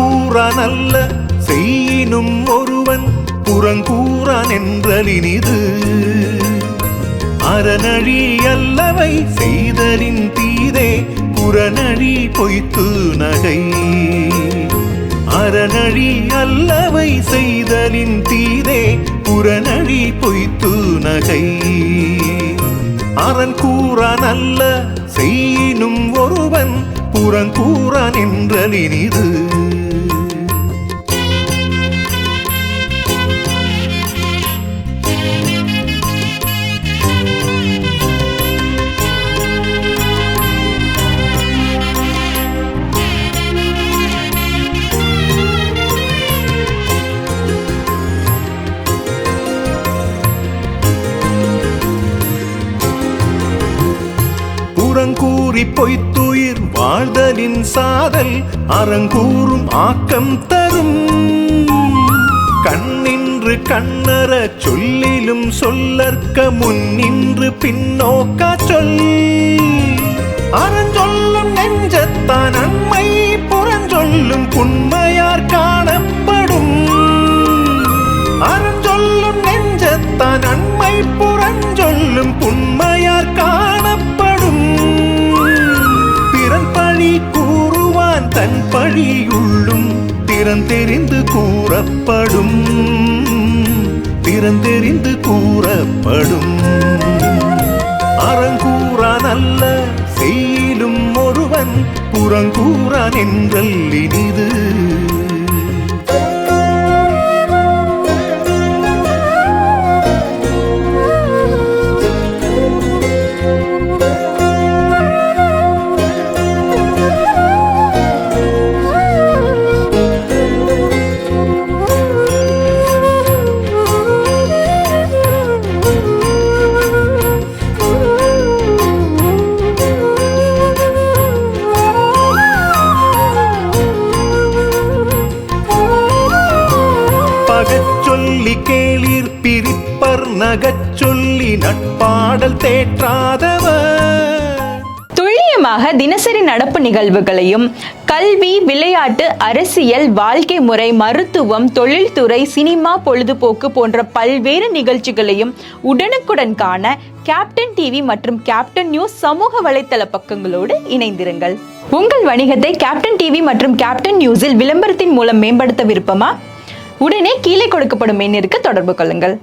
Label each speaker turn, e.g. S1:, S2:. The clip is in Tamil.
S1: அறங்கூறான் அல்ல செய்யினும் ஒருவன் புறங்கூறான் என்றலினிது. அறநழி அல்லவை செய்தலின் தீதே புறநழி பொய்த்து நகை. அறநழி அல்லவை செய்தலின் தீதே புறநழி பொய்த்து நகை. அறங்கூறான் அல்ல செய்யினும் ஒருவன் புறங்கூறான் என்றலினிது. புறங்கூறி பொய்த்துயிர் வாழ்தலின் சாதல் அறங்கூறும் ஆக்கம் தரும். கண்ணின்று கண்ணற சொல்லிலும் சொல்லற்க முன்னின்று பின்னோக்கா சொல். அறஞ்சொல்லும் நெஞ்சத்தான் அண்மை புறஞ்சொல்லும் புண்மையார் காணப்படும். அறஞ்சொல்லும் நெஞ்சத்தான் அண்மை புறஞ்சொல்லும் புண்மையார் காணப்படும். பிறன் பழி கூறுவான் தன் பழியுள்ளும் திறன் தெரிந்து கூறப்படும். திறன் தெரிந்து கூறப்படும். அறங்கூறான் அல்ல செய்யிலும் ஒருவன் புறங்கூறான் என்றல்லினிது. கேளீர் பிரிப்பர் நகச்சொல்லி நட்பாடல் தேற்றாதவர்.
S2: துல்லியமாக தினசரி நடப்பு நிகழ்வுகளையும் கல்வி, விளையாட்டு, அரசியல், வாழ்க்கை முறை, மருத்துவம், தொழில்துறை, சினிமா, பொழுதுபோக்கு போன்ற பல்வேறு நிகழ்ச்சிகளையும் உடனுக்குடன் காண கேப்டன் டிவி மற்றும் கேப்டன் நியூஸ் சமூக வலைத்தள பக்கங்களோடு இணைந்திருங்கள். உங்கள் வணிகத்தை கேப்டன் டிவி மற்றும் கேப்டன் நியூஸில் விளம்பரத்தின் மூலம் மேம்படுத்த விருப்பமா? உடனே கீழே கொடுக்கப்படும் எண்ணிற்கு தொடர்பு கொள்ளுங்கள்.